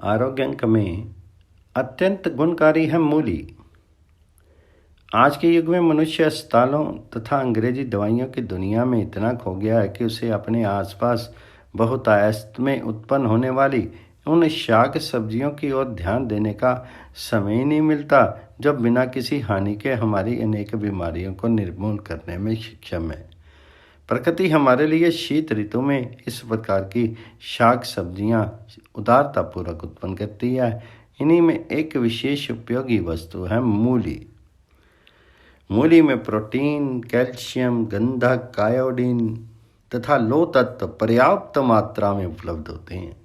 आरोग्य में अत्यंत गुणकारी है मूली। आज के युग में मनुष्य अस्पतालों तथा अंग्रेजी दवाइयों की दुनिया में इतना खो गया है कि उसे अपने आसपास बहुतायत में उत्पन्न होने वाली उन शाक सब्जियों की ओर ध्यान देने का समय ही नहीं मिलता जो बिना किसी हानि के हमारी अनेक बीमारियों को निर्मूल करने में सक्षम है। प्रकृति हमारे लिए शीत ऋतु में इस प्रकार की शाक सब्जियां उदारतापूर्वक उत्पन्न करती है। इन्हीं में एक विशेष उपयोगी वस्तु है मूली। मूली में प्रोटीन, कैल्शियम, गंधक, आयोडीन तथा लौह तत्व पर्याप्त मात्रा में उपलब्ध होते हैं।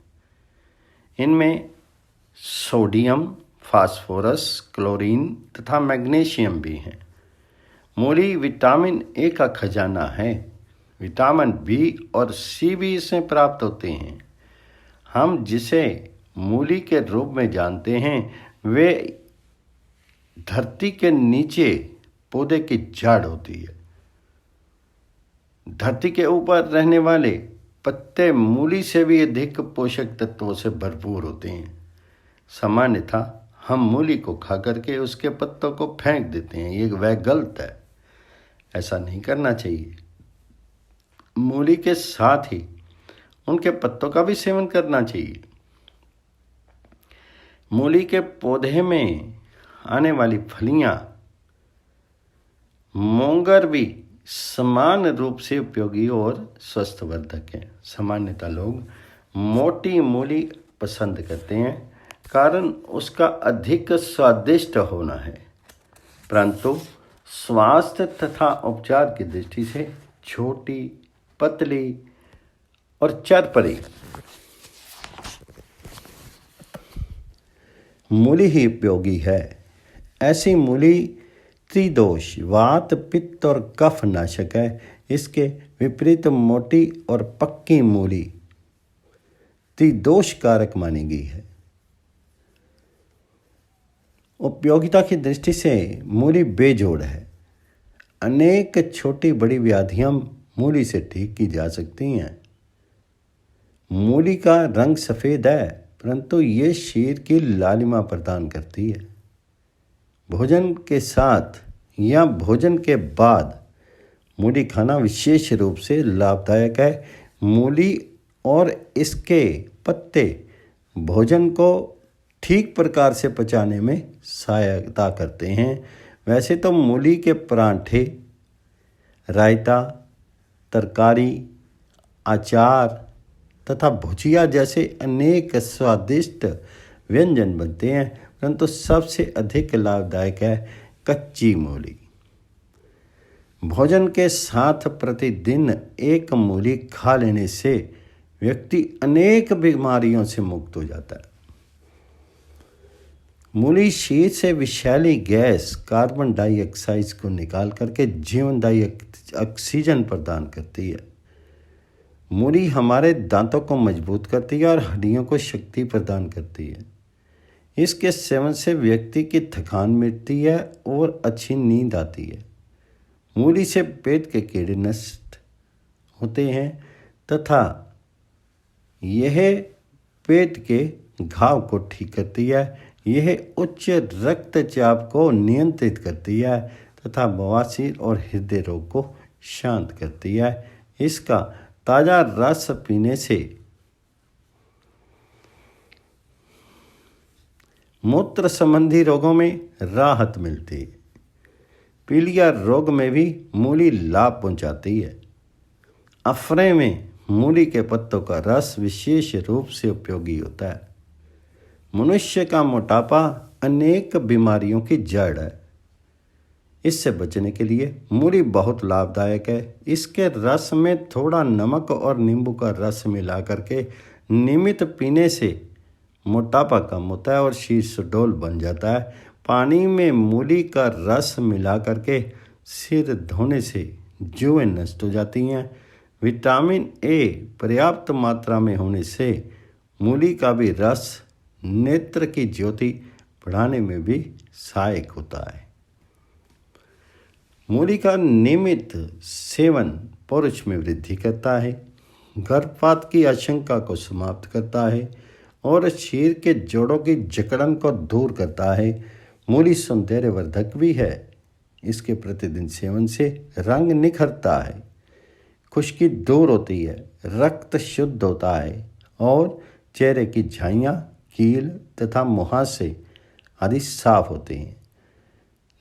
इनमें सोडियम, फास्फोरस, क्लोरीन तथा मैग्नीशियम भी हैं। मूली विटामिन ए का खजाना है। विटामिन बी और सी भी इसमें प्राप्त होते हैं। हम जिसे मूली के रूप में जानते हैं वे धरती के नीचे पौधे की जड़ होती है। धरती के ऊपर रहने वाले पत्ते मूली से भी अधिक पोषक तत्वों से भरपूर होते हैं। सामान्यतः हम मूली को खा करके उसके पत्तों को फेंक देते हैं, वह गलत है। ऐसा नहीं करना चाहिए। मूली के साथ ही उनके पत्तों का भी सेवन करना चाहिए। मूली के पौधे में आने वाली फलियां मोंगर भी समान रूप से उपयोगी और स्वस्थवर्धक हैं। सामान्यतः लोग मोटी मूली पसंद करते हैं कारण उसका अधिक स्वादिष्ट होना है, परंतु स्वास्थ्य तथा उपचार की दृष्टि से छोटी, पतली और चरपरी मूली ही उपयोगी है। ऐसी मूली त्रिदोष, वात, पित्त और कफ नाशक है। इसके विपरीत मोटी और पक्की मूली त्रिदोष कारक मानी गई है। उपयोगिता की दृष्टि से मूली बेजोड़ है। अनेक छोटी बड़ी व्याधियां मूली से ठीक की जा सकती हैं। मूली का रंग सफ़ेद है, परंतु ये शरीर की लालिमा प्रदान करती है। भोजन के साथ या भोजन के बाद मूली खाना विशेष रूप से लाभदायक है। मूली और इसके पत्ते भोजन को ठीक प्रकार से पचाने में सहायता करते हैं। वैसे तो मूली के परांठे, रायता, तरकारी, अचार तथा भुजिया जैसे अनेक स्वादिष्ट व्यंजन बनते हैं, परंतु सबसे अधिक लाभदायक है कच्ची मूली। भोजन के साथ प्रतिदिन एक मूली खा लेने से व्यक्ति अनेक बीमारियों से मुक्त हो जाता है। मूली शरीर से विषैली गैस कार्बन डाइऑक्साइड को निकाल करके जीवनदायी ऑक्सीजन प्रदान करती है। मूली हमारे दांतों को मजबूत करती है और हड्डियों को शक्ति प्रदान करती है। इसके सेवन से व्यक्ति की थकान मिटती है और अच्छी नींद आती है। मूली से पेट के कीड़े नष्ट होते हैं तथा यह पेट के घाव को ठीक करती है। यह उच्च रक्तचाप को नियंत्रित करती है तथा बवासीर और हृदय रोग को शांत करती है। इसका ताज़ा रस पीने से मूत्र संबंधी रोगों में राहत मिलती है। पीलिया रोग में भी मूली लाभ पहुंचाती है। अफरे में मूली के पत्तों का रस विशेष रूप से उपयोगी होता है। मनुष्य का मोटापा अनेक बीमारियों की जड़ है। इससे बचने के लिए मूली बहुत लाभदायक है। इसके रस में थोड़ा नमक और नींबू का रस मिला करके नियमित पीने से मोटापा कम होता है और शरीर सुडौल बन जाता है। पानी में मूली का रस मिला करके सिर धोने से जुएं नष्ट हो जाती हैं। विटामिन ए पर्याप्त मात्रा में होने से मूली का भी रस नेत्र की ज्योति बढ़ाने में भी सहायक होता है। मूली का नियमित सेवन पुरुष में वृद्धि करता है, गर्भपात की आशंका को समाप्त करता है और शरीर के जोड़ों की जकड़न को दूर करता है। मूली सौंदर्यवर्धक भी है। इसके प्रतिदिन सेवन से रंग निखरता है, खुश्की दूर होती है, रक्त शुद्ध होता है और चेहरे की झाइयाँ, कील तथा मुहासे आदि साफ होते हैं।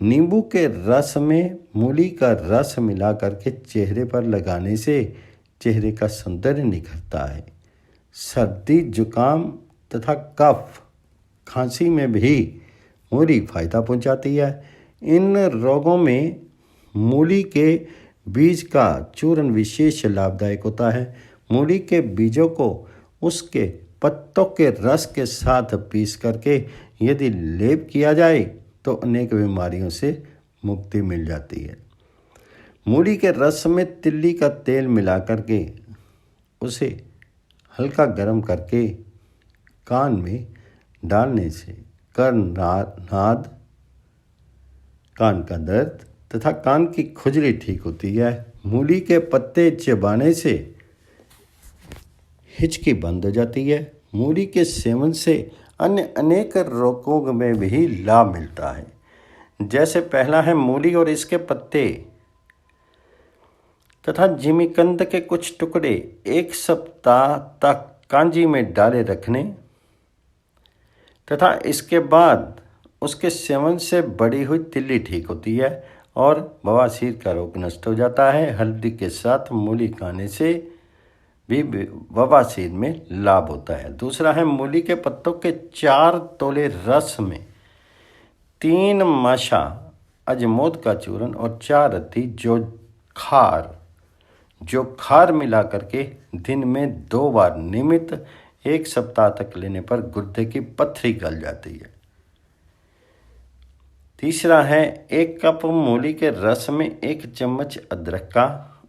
नींबू के रस में मूली का रस मिला करके चेहरे पर लगाने से चेहरे का सौंदर्य निखरता है। सर्दी, जुकाम तथा कफ, खांसी में भी मूली फायदा पहुंचाती है। इन रोगों में मूली के बीज का चूर्ण विशेष लाभदायक होता है। मूली के बीजों को उसके पत्तों के रस के साथ पीस करके यदि लेप किया जाए तो अनेक बीमारियों से मुक्ति मिल जाती है। मूली के रस में तिल्ली का तेल मिला करके उसे हल्का गर्म करके कान में डालने से कर्णनाद, कान का दर्द तथा कान की खुजली ठीक होती है। मूली के पत्ते चबाने से हिचकी बंद हो जाती है। मूली के सेवन से अन्य अनेक रोगों में भी लाभ मिलता है। जैसे पहला है मूली और इसके पत्ते तथा जिमीकंद के कुछ टुकड़े 1 सप्ताह तक कांजी में डाले रखने तथा इसके बाद उसके सेवन से बढ़ी हुई तिल्ली ठीक होती है और बवासीर का रोग नष्ट हो जाता है। हल्दी के साथ मूली खाने से भी बवासीर में लाभ होता है। दूसरा है मूली के पत्तों के 4 तोले रस में 3 माशा अजमोद का चूर्ण और 4 रत्ती जो खार मिला करके दिन में 2 बार नियमित 1 सप्ताह तक लेने पर गुर्दे की पथरी गल जाती है। तीसरा है 1 कप मूली के रस में 1 चम्मच अदरक का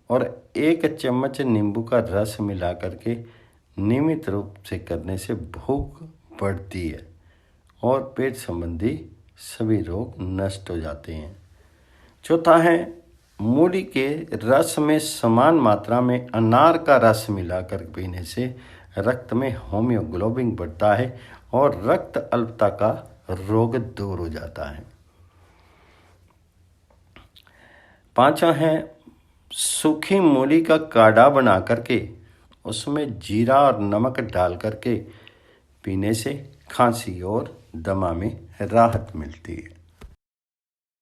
और 1 चम्मच नींबू का रस मिला करके नियमित रूप से करने से भूख बढ़ती है और पेट संबंधी सभी रोग नष्ट हो जाते हैं। चौथा है मूली के रस में समान मात्रा में अनार का रस मिलाकर पीने से रक्त में होम्योग्लोबिन बढ़ता है और रक्त अल्पता का रोग दूर हो जाता है। पांचवा है सूखी मूली का काढ़ा बना करके उसमें जीरा और नमक डाल करके पीने से खांसी और दमा में राहत मिलती है।